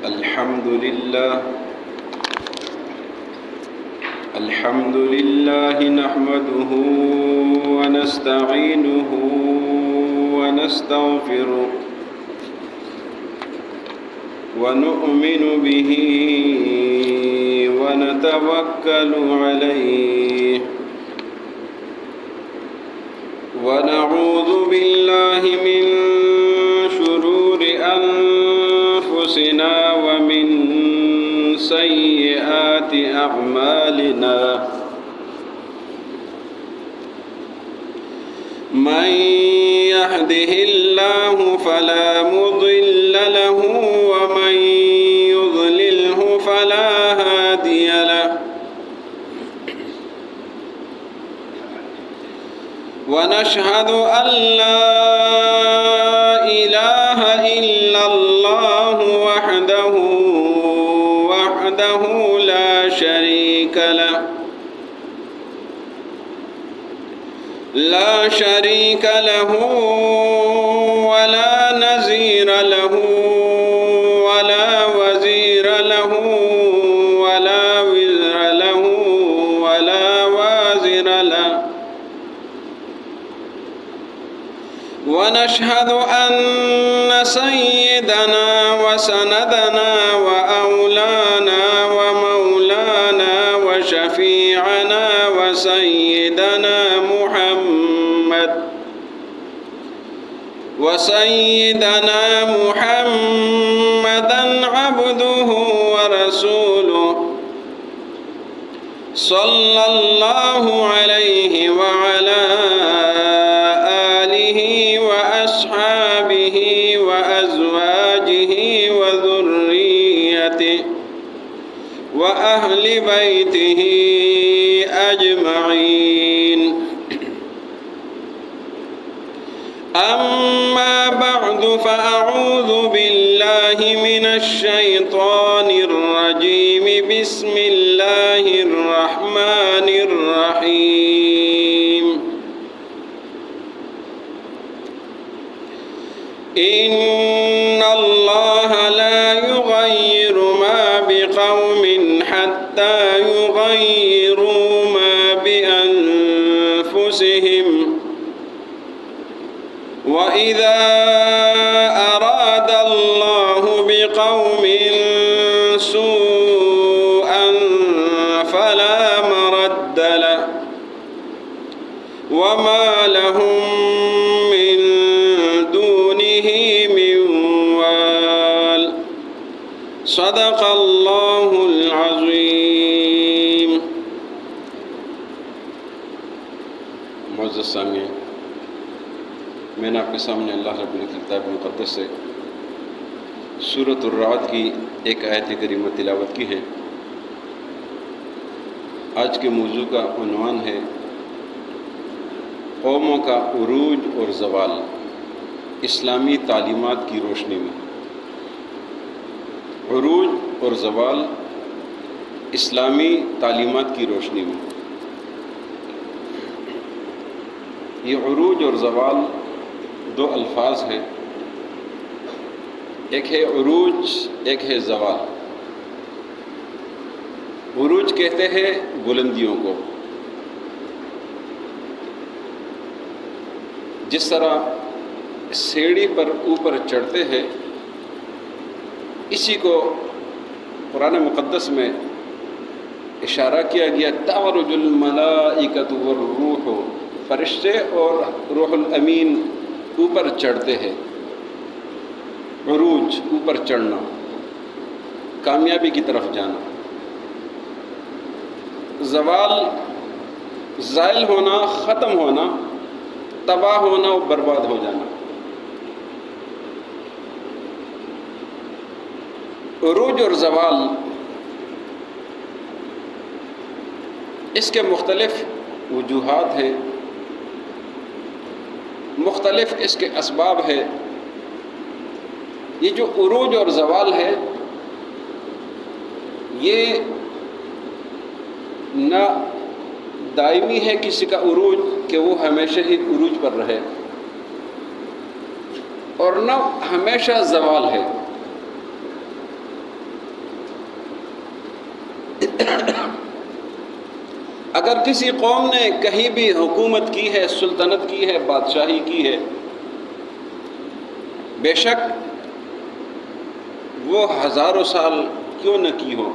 الحمد لله نحمده ونستعينه ونستغفره ونؤمن به ونتوكل عليه ونعوذ بالله من شرور أنفسنا ومن سيئات أعمالنا من يهده الله فلا مضل له ومن يضلله فلا هادي له ونشهد أن لا إله إلا الله وحده لا شريك له ولا نظير له ولا وزير له ولا وزر له ولا وازر له ونشهد أن سيدنا وسندنا وأولانا ومولانا وشفيعنا وسيدنا محمدا عبده ورسوله صلى الله عليه وعلى آله وأصحابه وأزواجه وذريته وأهل بيته أجمعين أما بعد فأعوذ بالله من الشيطان الرجيم بسم الله الرحمن الرحيم إن الله لا يغير ما بقوم حتى يغيروا ما بأنفسهم وإذا أراد الله بقوم سوءا فلا مرد له وما لهم من دونه من وال صدق الله العظيم. معزز سامعین، میں نے آپ کے سامنے اللہ رب العزت کی کتاب مقدس سے سورۃ الرعد کی ایک آیت کریمہ تلاوت کی ہے۔ آج کے موضوع کا عنوان ہے قوموں کا عروج اور زوال اسلامی تعلیمات کی روشنی میں۔ عروج اور زوال اسلامی تعلیمات کی روشنی میں۔ یہ عروج اور زوال دو الفاظ ہیں، ایک ہے عروج، ایک ہے زوال۔ عروج کہتے ہیں بلندیوں کو، جس طرح سیڑھی پر اوپر چڑھتے ہیں، اسی کو قرآن مقدس میں اشارہ کیا گیا تعرج الملائکۃ والروح، فرشتے اور روح الامین اوپر چڑھتے ہیں۔ عروج اوپر چڑھنا، کامیابی کی طرف جانا۔ زوال زائل ہونا، ختم ہونا، تباہ ہونا اور برباد ہو جانا۔ عروج اور زوال اس کے مختلف وجوہات ہیں، مختلف اس کے اسباب ہے۔ یہ جو عروج اور زوال ہے، یہ نہ دائمی ہے کسی کا عروج کہ وہ ہمیشہ ہی عروج پر رہے، اور نہ ہمیشہ زوال ہے۔ اگر کسی قوم نے کہیں بھی حکومت کی ہے، سلطنت کی ہے، بادشاہی کی ہے، بے شک وہ ہزاروں سال کیوں نہ کی ہو،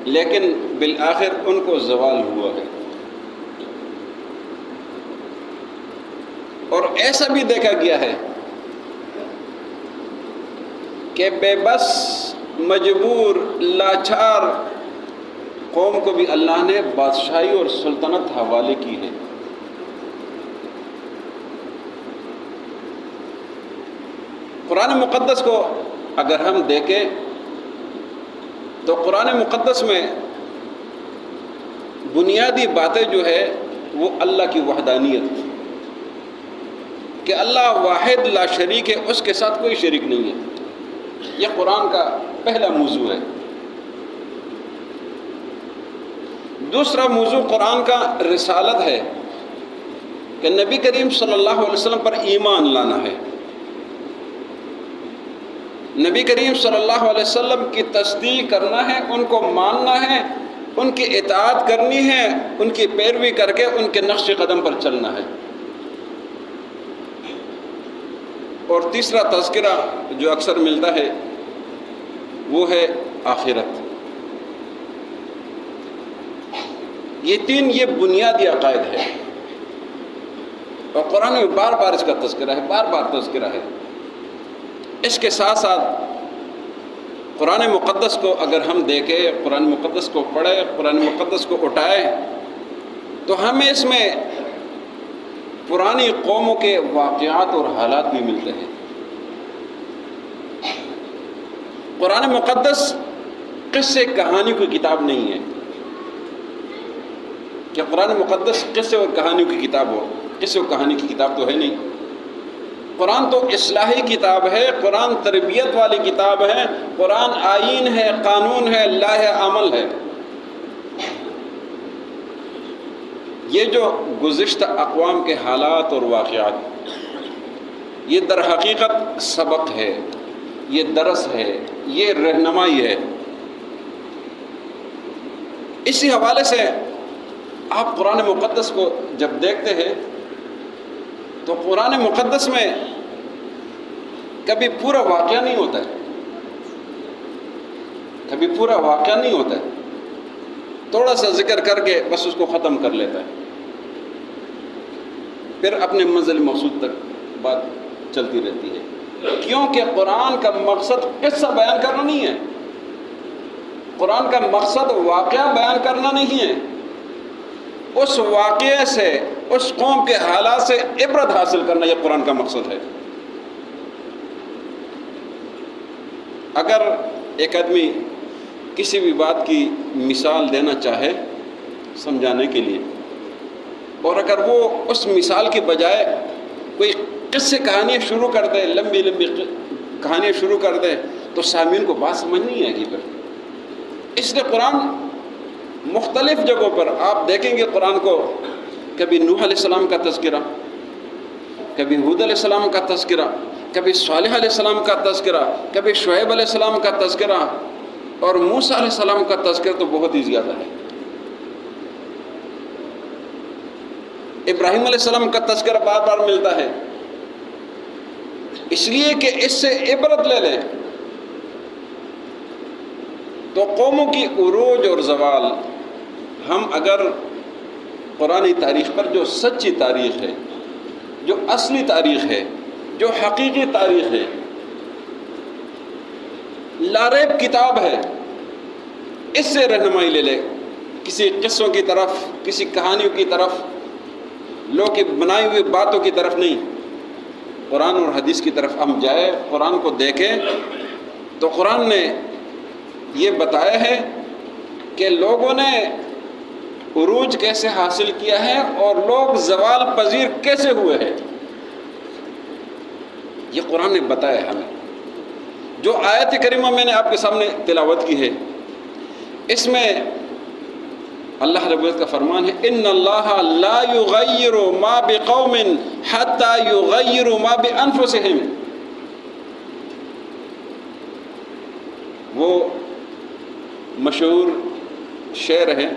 لیکن بالآخر ان کو زوال ہوا ہے۔ اور ایسا بھی دیکھا گیا ہے کہ بے بس، مجبور، لاچار قوم کو بھی اللہ نے بادشاہی اور سلطنت حوالے کی ہے۔ قرآن مقدس کو اگر ہم دیکھیں تو قرآن مقدس میں بنیادی باتیں جو ہے وہ اللہ کی وحدانیت، کہ اللہ واحد لا شریک ہے، اس کے ساتھ کوئی شریک نہیں ہے، یہ قرآن کا پہلا موضوع ہے۔ دوسرا موضوع قرآن کا رسالت ہے، کہ نبی کریم صلی اللہ علیہ وسلم پر ایمان لانا ہے، نبی کریم صلی اللہ علیہ وسلم کی تصدیق کرنا ہے، ان کو ماننا ہے، ان کی اطاعت کرنی ہے، ان کی پیروی کر کے ان کے نقش قدم پر چلنا ہے۔ اور تیسرا تذکرہ جو اکثر ملتا ہے وہ ہے آخرت۔ یہ بنیادی عقائد ہے، اور قرآن میں بار بار اس کا تذکرہ ہے، بار بار تذکرہ ہے۔ اس کے ساتھ ساتھ قرآن مقدس کو اگر ہم دیکھیں، قرآن مقدس کو پڑھیں، قرآن مقدس کو اٹھائیں، تو ہمیں اس میں پرانی قوموں کے واقعات اور حالات بھی ملتے ہیں۔ قرآن مقدس قصے کہانی کی کتاب نہیں ہے کہ قرآن مقدس قصے اور کہانیوں کی کتاب ہو، قصے اور کہانی کی کتاب تو ہے نہیں۔ قرآن تو اصلاحی کتاب ہے، قرآن تربیت والی کتاب ہے، قرآن آئین ہے، قانون ہے، لاہ عمل ہے۔ یہ جو گزشتہ اقوام کے حالات اور واقعات، یہ در حقیقت سبق ہے، یہ درس ہے، یہ رہنمائی ہے۔ اسی حوالے سے آپ قرآن مقدس کو جب دیکھتے ہیں تو قرآن مقدس میں کبھی پورا واقعہ نہیں ہوتا ہے، کبھی پورا واقعہ نہیں ہوتا ہے، تھوڑا سا ذکر کر کے بس اس کو ختم کر لیتا ہے، پھر اپنے منزل مقصود تک بات چلتی رہتی ہے۔ کیونکہ قرآن کا مقصد قصہ بیان کرنا نہیں ہے، قرآن کا مقصد واقعہ بیان کرنا نہیں ہے، اس واقعے سے، اس قوم کے حالات سے عبرت حاصل کرنا، یہ قرآن کا مقصد ہے۔ اگر ایک آدمی کسی بھی بات کی مثال دینا چاہے سمجھانے کے لیے، اور اگر وہ اس مثال کی بجائے کوئی قصے کہانیاں شروع کر دے، لمبی لمبی کہانیاں شروع کر دے، تو سامعین کو بات سمجھ نہیں آئے گی۔ پھر اس لیے قرآن مختلف جگہوں پر آپ دیکھیں گے قرآن کو، کبھی نوح علیہ السلام کا تذکرہ، کبھی ہود علیہ السلام کا تذکرہ، کبھی صالح علیہ السلام کا تذکرہ، کبھی شعیب علیہ السلام کا تذکرہ، اور موسیٰ علیہ السلام کا تذکرہ تو بہت ہی زیادہ ہے۔ ابراہیم علیہ السلام کا تذکرہ بار بار ملتا ہے، اس لیے کہ اس سے عبرت لے لیں۔ تو قوموں کی عروج اور زوال، ہم اگر قرآنی تاریخ پر، جو سچی تاریخ ہے، جو اصلی تاریخ ہے، جو حقیقی تاریخ ہے، لاریب کتاب ہے، اس سے رہنمائی لے لے، کسی قصوں کی طرف، کسی کہانیوں کی طرف، لوگ کی بنائی ہوئی باتوں کی طرف نہیں، قرآن اور حدیث کی طرف ہم جائیں، قرآن کو دیکھیں، تو قرآن نے یہ بتایا ہے کہ لوگوں نے عروج کیسے حاصل کیا ہے اور لوگ زوال پذیر کیسے ہوئے ہیں، یہ قرآن نے بتایا ہے ہمیں۔ جو آیت کریمہ میں نے آپ کے سامنے تلاوت کی ہے، اس میں اللہ رب العزت کا فرمان ہے، ان اللہ لا یغیر ما بقوم حتی یغیروا ما بانفسہم۔ وہ مشہور شعر ہے،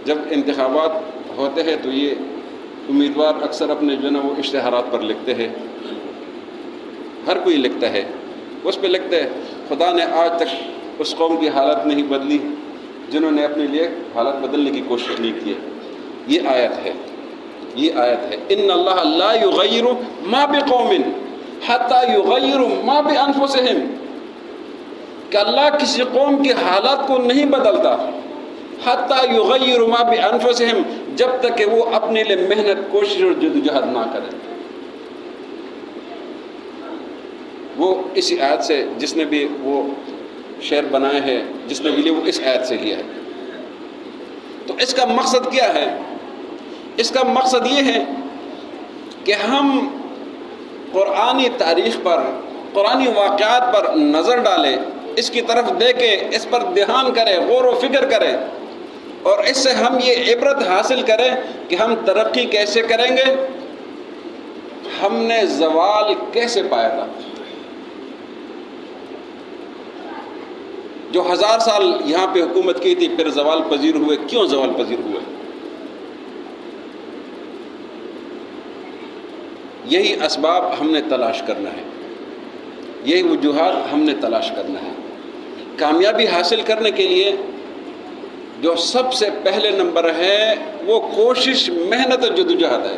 جب انتخابات ہوتے ہیں تو یہ امیدوار اکثر اپنے جو ہے نا وہ اشتہارات پر لکھتے ہیں، ہر کوئی لکھتا ہے، اس پہ لکھتے ہیں خدا نے آج تک اس قوم کی حالت نہیں بدلی جنہوں نے اپنے لیے حالت بدلنے کی کوشش نہیں کی ہے۔ یہ آیت ہے، یہ آیت ہے، ان اللہ لا یغیر ما بقوم حتی یغیر ما بانفسہم، کہ اللہ کسی قوم کی حالات کو نہیں بدلتا حتی یغیر ما بانفسہم، جب تک کہ وہ اپنے لیے محنت، کوشش اور جدوجہد نہ کریں۔ وہ اسی آیت سے جس نے بھی وہ شعر بنائے ہیں، جس نے بھی لیا وہ اس آیت سے لیا ہے۔ تو اس کا مقصد کیا ہے؟ اس کا مقصد یہ ہے کہ ہم قرآنی تاریخ پر، قرآنی واقعات پر نظر ڈالیں، اس کی طرف دیکھیں، اس پر دھیان کریں، غور و فکر کریں، اور اس سے ہم یہ عبرت حاصل کریں کہ ہم ترقی کیسے کریں گے، ہم نے زوال کیسے پایا تھا۔ جو 1000 سال یہاں پہ حکومت کی تھی پھر زوال پذیر ہوئے، کیوں زوال پذیر ہوئے؟ یہی اسباب ہم نے تلاش کرنا ہے، یہی وجوہات ہم نے تلاش کرنا ہے۔ کامیابی حاصل کرنے کے لیے جو سب سے پہلے نمبر ہے وہ کوشش، محنت اور جدوجہد ہے۔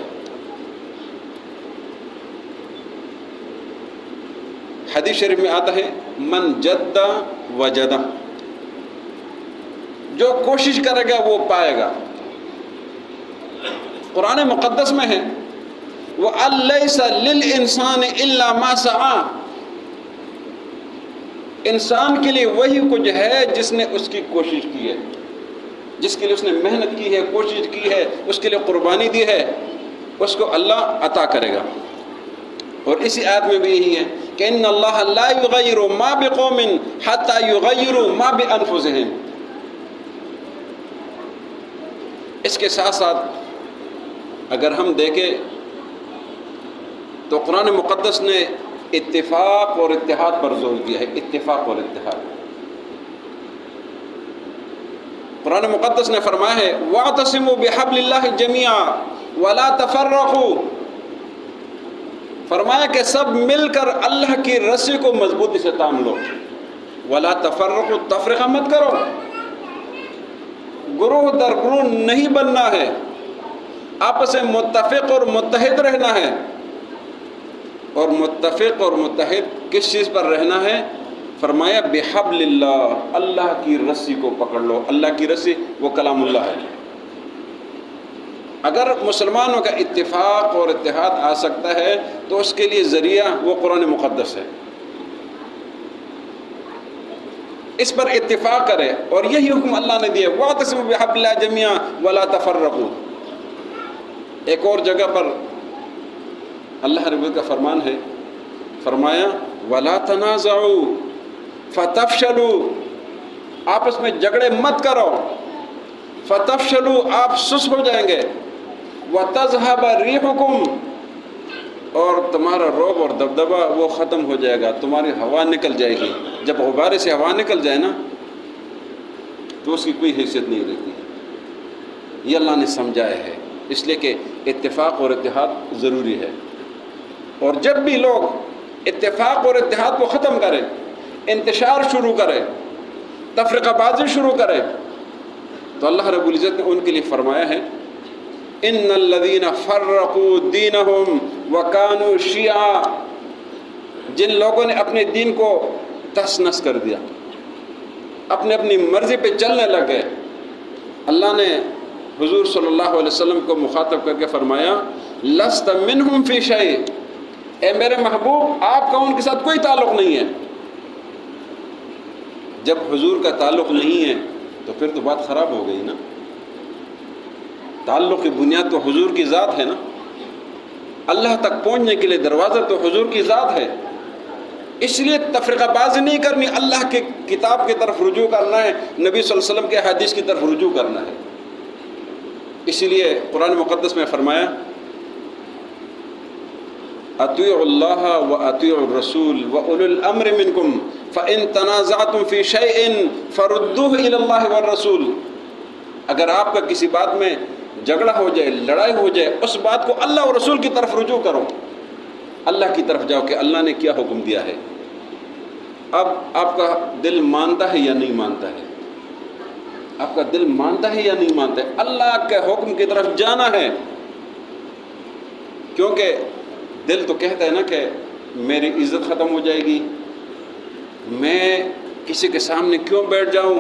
حدیث شریف میں آتا ہے من جد وجد، جو کوشش کرے گا وہ پائے گا۔ قرآن مقدس میں ہے وَأَلَّيْسَ لِلْإِنسَانِ إِلَّا مَا سَعَى، انسان کے لیے وہی کچھ ہے جس نے اس کی کوشش کی ہے، جس کے لیے اس نے محنت کی ہے، کوشش کی ہے، اس کے لیے قربانی دی ہے، اس کو اللہ عطا کرے گا۔ اور اسی آیت میں بھی یہی ہے کہ ان اللہ لا یغیر ما بقوم حتی یغیروا ما بانفسہم۔ اس کے ساتھ ساتھ اگر ہم دیکھیں تو قرآن مقدس نے اتفاق اور اتحاد پر زور دیا ہے، اتفاق اور اتحاد۔ قرآن مقدس نے فرمایا ہے وَاعْتَصِمُوا بِحَبْلِ اللَّهِ جَمِيعًا وَلَا تَفَرَّقُوا، فرمایا کہ سب مل کر اللہ کی رسی کو مضبوطی سے تام لو، وَلَا تَفَرَّقُوا، تفرقہ مت کرو، گروہ در گروہ نہیں بننا ہے، آپس میں متفق اور متحد رہنا ہے۔ اور متفق اور متحد کس چیز پر رہنا ہے؟ فرمایا بحبل اللہ، اللہ کی رسی کو پکڑ لو۔ اللہ کی رسی وہ کلام اللہ ہے۔ اگر مسلمانوں کا اتفاق اور اتحاد آ سکتا ہے تو اس کے لیے ذریعہ وہ قرآن مقدس ہے۔ اس پر اتفاق کرے، اور یہی حکم اللہ نے دیا وَاعْتَصِمُوا بِحَبْلِ اللَّهِ جَمِيعًا وَلَا تَفَرَّقُوا۔ ایک اور جگہ پر اللہ رب کا فرمان ہے، فرمایا وَلَا تَنَازَعُوا فَتَفْشَلُوا، آپس میں جھگڑے مت کرو، فَتَفْشَلُوا، آپ سست ہو جائیں گے، وَتَذْهَبَ رِيحُكُمْ، اور تمہارا روب اور دبدبہ وہ ختم ہو جائے گا، تمہاری ہوا نکل جائے گی۔ جب غبارے سے ہوا نکل جائے نا تو اس کی کوئی حیثیت نہیں رہتی۔ یہ اللہ نے سمجھایا ہے، اس لیے کہ اتفاق اور اتحاد ضروری ہے۔ اور جب بھی لوگ اتفاق اور اتحاد کو ختم کریں، انتشار شروع کریں، تفرقہ بازی شروع کریں، تو اللہ رب العزت نے ان کے لیے فرمایا ہے ان الذین فرقوا دینہم وکانوا شیعا، جن لوگوں نے اپنے دین کو تس نس کر دیا، اپنی مرضی پہ چلنے لگ گئے، اللہ نے حضور صلی اللہ علیہ وسلم کو مخاطب کر کے فرمایا لست منہم فی شیء، اے میرے محبوب آپ کا ان کے ساتھ کوئی تعلق نہیں ہے۔ جب حضور کا تعلق نہیں ہے تو پھر تو بات خراب ہو گئی نا۔ تعلق کی بنیاد تو حضور کی ذات ہے نا، اللہ تک پہنچنے کے لیے دروازہ تو حضور کی ذات ہے۔ اس لیے تفرقہ بازی نہیں کرنی، اللہ کی کتاب کی طرف رجوع کرنا ہے، نبی صلی اللہ علیہ وسلم کے حدیث کی طرف رجوع کرنا ہے۔ اسی لیے قرآن مقدس میں فرمایا اطیعوا اللہ و اطیعوا الرسول و اولو الامر منکم فان تنازعتم فی شیء فردوه الی اللہ والرسول. اگر آپ کا کسی بات میں جھگڑا ہو جائے، لڑائی ہو جائے، اس بات کو اللہ اور رسول کی طرف رجوع کرو، اللہ کی طرف جاؤ کہ اللہ نے کیا حکم دیا ہے. اب آپ کا دل مانتا ہے یا نہیں مانتا ہے؟ آپ کا دل مانتا ہے یا نہیں مانتا ہے؟ اللہ کے حکم کی طرف جانا ہے. کیونکہ دل تو کہتا ہے نا کہ میری عزت ختم ہو جائے گی، میں کسی کے سامنے کیوں بیٹھ جاؤں،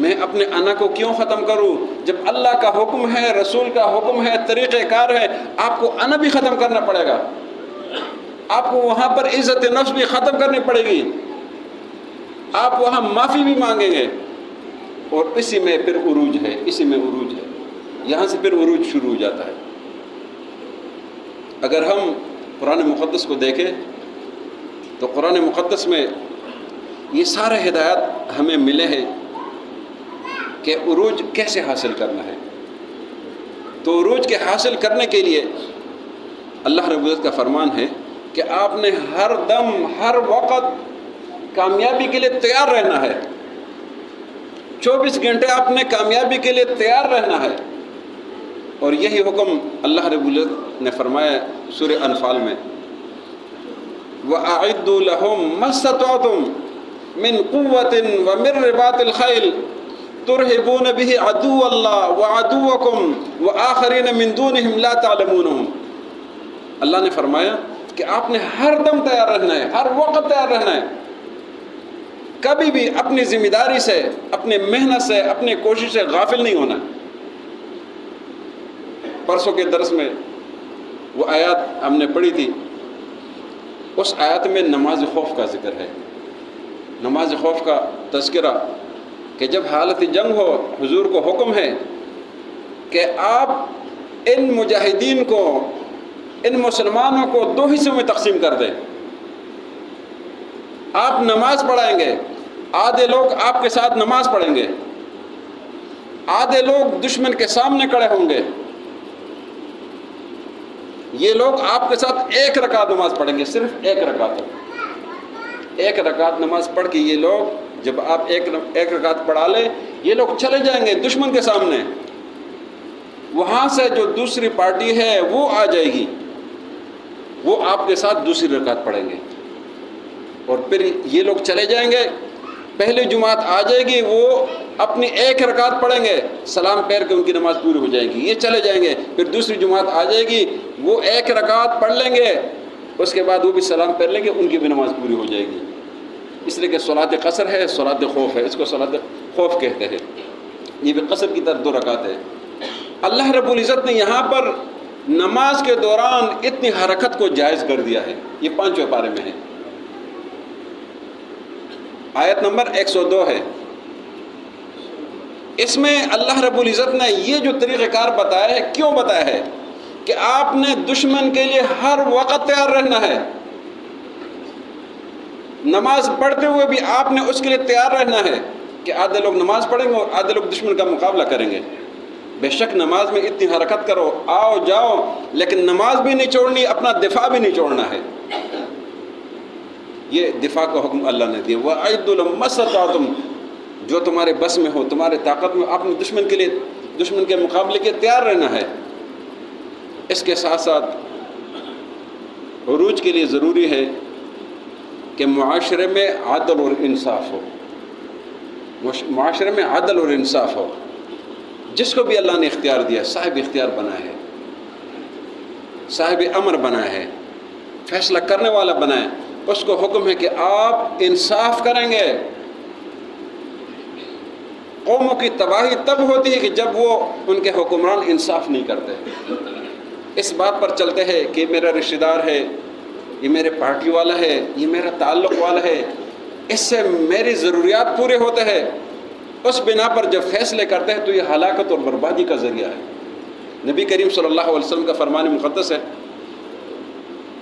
میں اپنے انا کو کیوں ختم کروں. جب اللہ کا حکم ہے، رسول کا حکم ہے، طریقہ کار ہے، آپ کو انا بھی ختم کرنا پڑے گا. آپ کو وہاں پر عزت نفس بھی ختم کرنی پڑے گی، آپ وہاں معافی بھی مانگیں گے. اور اسی میں پھر عروج ہے، اسی میں عروج ہے، یہاں سے پھر عروج شروع ہو جاتا ہے. اگر ہم قرآن مقدس کو دیکھیں تو قرآن مقدس میں یہ سارے ہدایات ہمیں ملے ہیں کہ عروج کیسے حاصل کرنا ہے. تو عروج کے حاصل کرنے کے لیے اللہ رب العزت کا فرمان ہے کہ آپ نے ہر دم ہر وقت کامیابی کے لیے تیار رہنا ہے. 24 گھنٹے آپ نے کامیابی کے لیے تیار رہنا ہے. اور یہی حکم اللہ رب العزت نے فرمایا سورہ انفال میں، وَأَعِدُّوا لَهُم مَّا اسْتَطَعْتُم مِّن قُوَّةٍ وَمِن رِّبَاطِ الْخَيْلِ تُرْهِبُونَ بِهِ عَدُوَّ اللَّهِ وَعَدُوَّكُمْ وَآخَرِينَ مِن دُونِهِمْ لَا تَعْلَمُونَهُم. اللہ نے فرمایا کہ آپ نے ہر دم تیار رہنا ہے، ہر وقت تیار رہنا ہے. کبھی بھی اپنی ذمہ داری سے، اپنے محنت سے، اپنے کوشش سے غافل نہیں ہونا. پرسوں کے درس میں وہ آیات ہم نے پڑھی تھی، اس آیات میں نماز خوف کا ذکر ہے، نماز خوف کا تذکرہ، کہ جب حالت جنگ ہو حضور کو حکم ہے کہ آپ ان مجاہدین کو، ان مسلمانوں کو 2 حصوں میں تقسیم کر دیں. آپ نماز پڑھائیں گے، آدھے لوگ آپ کے ساتھ نماز پڑھیں گے، آدھے لوگ دشمن کے سامنے کھڑے ہوں گے. یہ لوگ آپ کے ساتھ 1 رکعت نماز پڑھیں گے، صرف 1 رکعت. 1 رکعت نماز پڑھ کے یہ لوگ، جب آپ ایک رکعت پڑھا لیں، یہ لوگ چلے جائیں گے دشمن کے سامنے. وہاں سے جو دوسری پارٹی ہے وہ آ جائے گی، وہ آپ کے ساتھ دوسری رکعت پڑھیں گے. اور پھر یہ لوگ چلے جائیں گے، پہلی جماعت آ جائے گی، وہ اپنی 1 رکعت پڑھیں گے، سلام پھیر کے ان کی نماز پوری ہو جائے گی. یہ چلے جائیں گے، پھر دوسری جماعت آ جائے گی، وہ 1 رکعت پڑھ لیں گے، اس کے بعد وہ بھی سلام پھیر لیں گے، ان کی بھی نماز پوری ہو جائے گی. اس لیے کہ صلاۃ قصر ہے، صلاۃ خوف ہے، اس کو صلاۃ خوف کہتے ہیں. یہ بھی قصر کی طرف 2 رکعت ہے. اللہ رب العزت نے یہاں پر نماز کے دوران اتنی حرکت کو جائز کر دیا ہے. یہ 5ویں پارے میں ہے، آیت نمبر 102 ہے. اس میں اللہ رب العزت نے یہ جو طریقہ کار بتایا ہے، کیوں بتایا ہے؟ کہ آپ نے دشمن کے لیے ہر وقت تیار رہنا ہے. نماز پڑھتے ہوئے بھی آپ نے اس کے لیے تیار رہنا ہے کہ آدھے لوگ نماز پڑھیں گے اور آدھے لوگ دشمن کا مقابلہ کریں گے. بے شک نماز میں اتنی حرکت کرو، آؤ جاؤ، لیکن نماز بھی نہیں چھوڑنی، اپنا دفاع بھی نہیں چھوڑنا ہے. یہ دفاع کا حکم اللہ نے دیا. وَأَعِدُّوا لَهُم مَّا اسْتَطَعْتُم، جو تمہارے بس میں ہو، تمہارے طاقت میں، آپ نے دشمن کے لیے، دشمن کے مقابلے کے تیار رہنا ہے. اس کے ساتھ ساتھ عروج کے لیے ضروری ہے کہ معاشرے میں عدل اور انصاف ہو. معاشرے میں عدل اور انصاف ہو. جس کو بھی اللہ نے اختیار دیا، صاحب اختیار بنا ہے، صاحب امر بنا ہے، فیصلہ کرنے والا بنا ہے، اس کو حکم ہے کہ آپ انصاف کریں گے. قوموں کی تباہی تب ہوتی ہے کہ جب وہ ان کے حکمران انصاف نہیں کرتے. اس بات پر چلتے ہیں کہ میرا رشتہ دار ہے، یہ میرے پارٹی والا ہے، یہ میرا تعلق والا ہے، اس سے میری ضروریات پورے ہوتے ہیں. اس بنا پر جب فیصلے کرتے ہیں تو یہ ہلاکت اور بربادی کا ذریعہ ہے. نبی کریم صلی اللہ علیہ وسلم کا فرمان مقدس ہے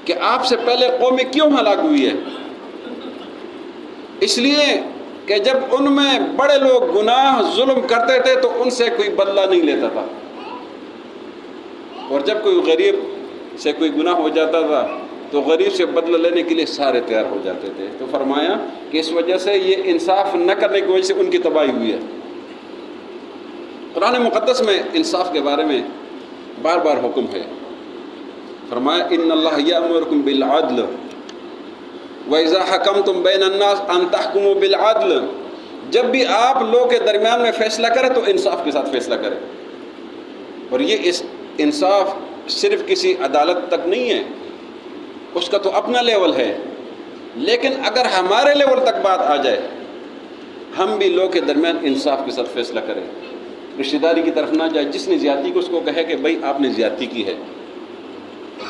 کہ آپ سے پہلے قومیں کیوں ہلاک ہوئی ہے؟ اس لیے کہ جب ان میں بڑے لوگ گناہ ظلم کرتے تھے تو ان سے کوئی بدلہ نہیں لیتا تھا، اور جب کوئی غریب سے کوئی گناہ ہو جاتا تھا تو غریب سے بدلہ لینے کے لیے سارے تیار ہو جاتے تھے. تو فرمایا کہ اس وجہ سے یہ انصاف نہ کرنے کی وجہ سے ان کی تباہی ہوئی ہے. قرآن مقدس میں انصاف کے بارے میں بار بار حکم ہے. فرمایا ان اللہ یأمرکم بالعدل وَإِذَا حَكَمْتُمْ بَيْنَ النَّاسِ أَن تَحْكُمُوا بِالْعَدْلِ. جب بھی آپ لوگوں کے درمیان میں فیصلہ کریں تو انصاف کے ساتھ فیصلہ کریں. اور یہ انصاف صرف کسی عدالت تک نہیں ہے، اس کا تو اپنا لیول ہے، لیکن اگر ہمارے لیول تک بات آ جائے، ہم بھی لوگوں کے درمیان انصاف کے ساتھ فیصلہ کریں، رشتہ داری کی طرف نہ جائے. جس نے زیادتی کو اس کو کہے کہ بھائی آپ نے زیادتی کی ہے،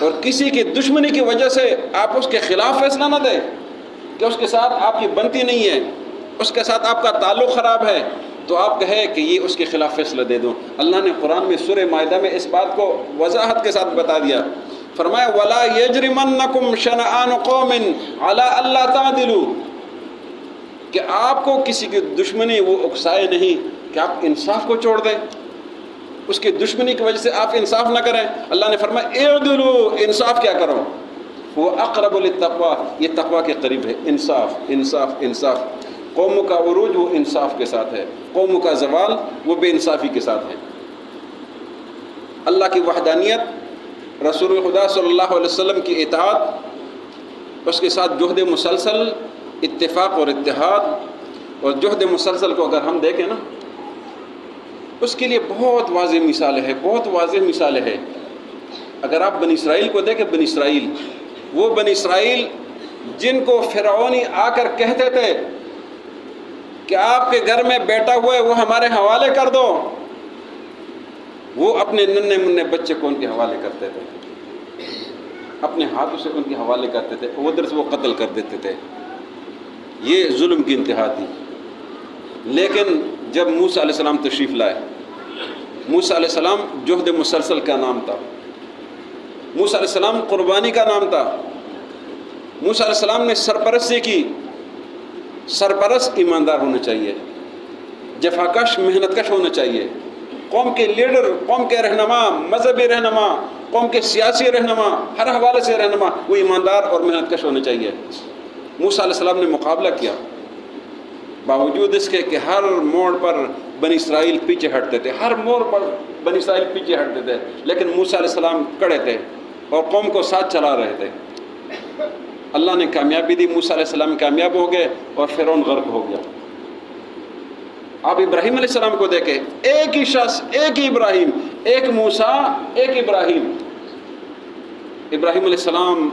اور کسی کی دشمنی کی وجہ سے آپ اس کے خلاف فیصلہ نہ دیں کہ اس کے ساتھ آپ کی بنتی نہیں ہے، اس کے ساتھ آپ کا تعلق خراب ہے، تو آپ کہیں کہ یہ اس کے خلاف فیصلہ دے دو. اللہ نے قرآن میں سورہ مائدہ میں اس بات کو وضاحت کے ساتھ بتا دیا. فرمایا وَلَا يَجْرِمَنَّكُمْ شَنَآنُ قَوْمٍ عَلَىٰ أَلَّا تَعْدِلُوا، کہ آپ کو کسی کی دشمنی وہ اکسائے نہیں کہ آپ انصاف کو چھوڑ دیں، اس کی دشمنی کی وجہ سے آپ انصاف نہ کریں. اللہ نے فرمایا اعدلوا، انصاف کیا کرو، وہ اقرب للتقوی، یہ تقوی کے قریب ہے. انصاف انصاف انصاف. قوموں کا عروج وہ انصاف کے ساتھ ہے، قوموں کا زوال وہ بے انصافی کے ساتھ ہے. اللہ کی وحدانیت، رسول خدا صلی اللہ علیہ وسلم کی اطاعت، اس کے ساتھ جہد مسلسل، اتفاق اور اتحاد. اور جہد مسلسل کو اگر ہم دیکھیں نا، اس کے لیے بہت واضح مثالیں ہیں، بہت واضح مثالیں ہیں. اگر آپ بنی اسرائیل کو دیکھیں، بنی اسرائیل، وہ بنی اسرائیل جن کو فرعونی آ کر کہتے تھے کہ آپ کے گھر میں بیٹا ہوا ہے وہ ہمارے حوالے کر دو، وہ اپنے ننھے منھے بچے کو ان کے حوالے کرتے تھے، اپنے ہاتھوں سے ان کے حوالے کرتے تھے، ادھر سے وہ قتل کر دیتے تھے. یہ ظلم کی انتہا تھی. لیکن جب موسیٰ علیہ السلام تشریف لائے، موسیٰ علیہ السلام جہد مسلسل کا نام تھا، موسیٰ علیہ السلام قربانی کا نام تھا. موسیٰ علیہ السلام نے سرپرستی کی. سرپرست ایماندار ہونا چاہیے، جفاکش محنت کش ہونا چاہیے. قوم کے لیڈر، قوم کے رہنما، مذہبی رہنما، قوم کے سیاسی رہنما، ہر حوالے سے رہنما، وہ ایماندار اور محنت کش ہونا چاہیے. موسیٰ علیہ السلام نے مقابلہ کیا، باوجود اس کے کہ ہر موڑ پر بنی اسرائیل پیچھے ہٹتے تھے، ہر موڑ پر بنی اسرائیل پیچھے ہٹتے تھے، لیکن موسیٰ علیہ السلام کڑے تھے اور قوم کو ساتھ چلا رہے تھے. اللہ نے کامیابی دی، موسیٰ علیہ السلام کامیاب ہو گئے اور فرعون غرق ہو گیا. آپ ابراہیم علیہ السلام کو دیکھیں، ایک ہی شخص، ایک ہی ابراہیم، ایک موسیٰ، ایک ابراہیم. ابراہیم علیہ السلام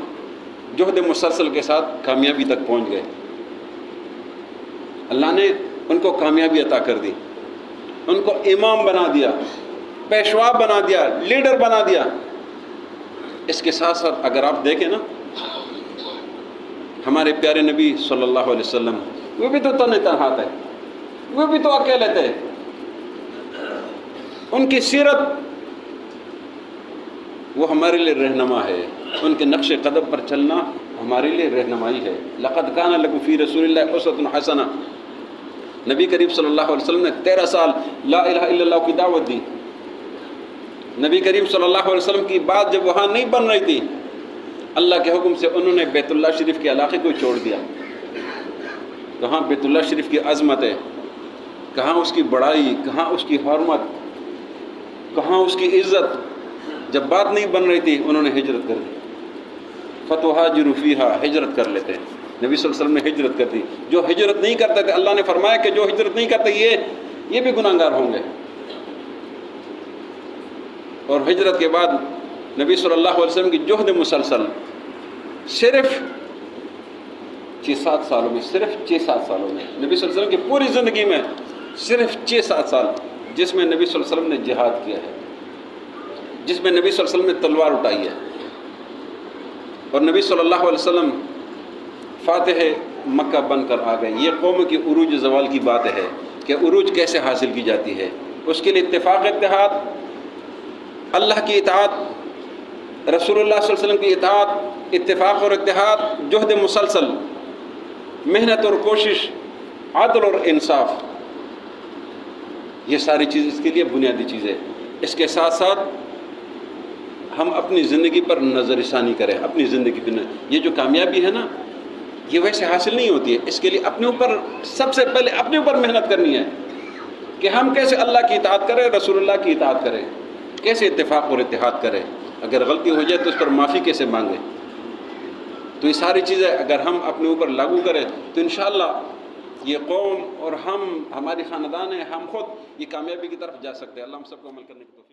جہد مسلسل کے ساتھ کامیابی تک پہنچ گئے. اللہ نے ان کو کامیابی عطا کر دی، ان کو امام بنا دیا، پیشوا بنا دیا، لیڈر بنا دیا. اس کے ساتھ ساتھ اگر آپ دیکھیں نا، ہمارے پیارے نبی صلی اللہ علیہ وسلم، وہ بھی تو تنہا تھے، وہ بھی تو اکیلے تھے. ان کی سیرت وہ ہمارے لیے رہنما ہے، ان کے نقش قدم پر چلنا ہمارے لیے رہنمائی ہے. لقد کان لکم فی رسول اللہ اسوۃ حسنہ. نبی کریم صلی اللہ علیہ وسلم نے 13 سال لا الہ الا اللہ کی دعوت دی. نبی کریم صلی اللہ علیہ وسلم کی بات جب وہاں نہیں بن رہی تھی، اللہ کے حکم سے انہوں نے بیت اللہ شریف کے علاقے کو چھوڑ دیا. کہاں بیت اللہ شریف کی عظمت ہے، کہاں اس کی بڑائی، کہاں اس کی حرمت، کہاں اس کی عزت. جب بات نہیں بن رہی تھی انہوں نے ہجرت کر دی. فتوہاجروا فیہا، ہجرت کر لیتے. نبی صلی اللہ علیہ وسلم نے ہجرت کر دی. جو ہجرت نہیں کرتے تھے، اللہ نے فرمایا کہ جو ہجرت نہیں کرتے یہ بھی گناہ گار ہوں گے. اور ہجرت کے بعد نبی صلی اللہ علیہ وسلم کی جہد مسلسل صرف 6-7 سالوں میں، صرف 6-7 سالوں میں، نبی صلی اللہ علیہ وسلم کی پوری زندگی میں صرف 6-7 سال جس میں نبی صلی اللہ علیہ وسلم نے جہاد کیا ہے، جس میں نبی صلی اللہ علیہ وسلم نے تلوار اٹھائی ہے. اور نبی صلی اللہ علیہ وسلم فاتح مکہ بن کر آ گئے. یہ قوم کی عروج زوال کی بات ہے کہ عروج کیسے حاصل کی جاتی ہے. اس کے لیے اتفاق، اتحاد، اللہ کی اطاعت، رسول اللہ صلی اللہ علیہ وسلم کی اطاعت، اتفاق اور اتحاد، جہد مسلسل، محنت اور کوشش، عدل اور انصاف، یہ ساری چیز اس کے لیے بنیادی چیز ہے. اس کے ساتھ ساتھ ہم اپنی زندگی پر نظر ثانی کریں، اپنی زندگی پہ یہ جو کامیابی ہے نا یہ ویسے حاصل نہیں ہوتی ہے، اس کے لیے اپنے اوپر سب سے پہلے اپنے اوپر محنت کرنی ہے کہ ہم کیسے اللہ کی اطاعت کریں، رسول اللہ کی اطاعت کریں، کیسے اتفاق اور اتحاد کریں، اگر غلطی ہو جائے تو اس پر معافی کیسے مانگیں۔ تو یہ ساری چیزیں اگر ہم اپنے اوپر لاگو کریں تو انشاءاللہ یہ قوم اور ہماری خاندان ہے، ہم خود یہ کامیابی کی طرف جا سکتے ہیں۔ اللہ ہم سب کو عمل کرنے کی توفیق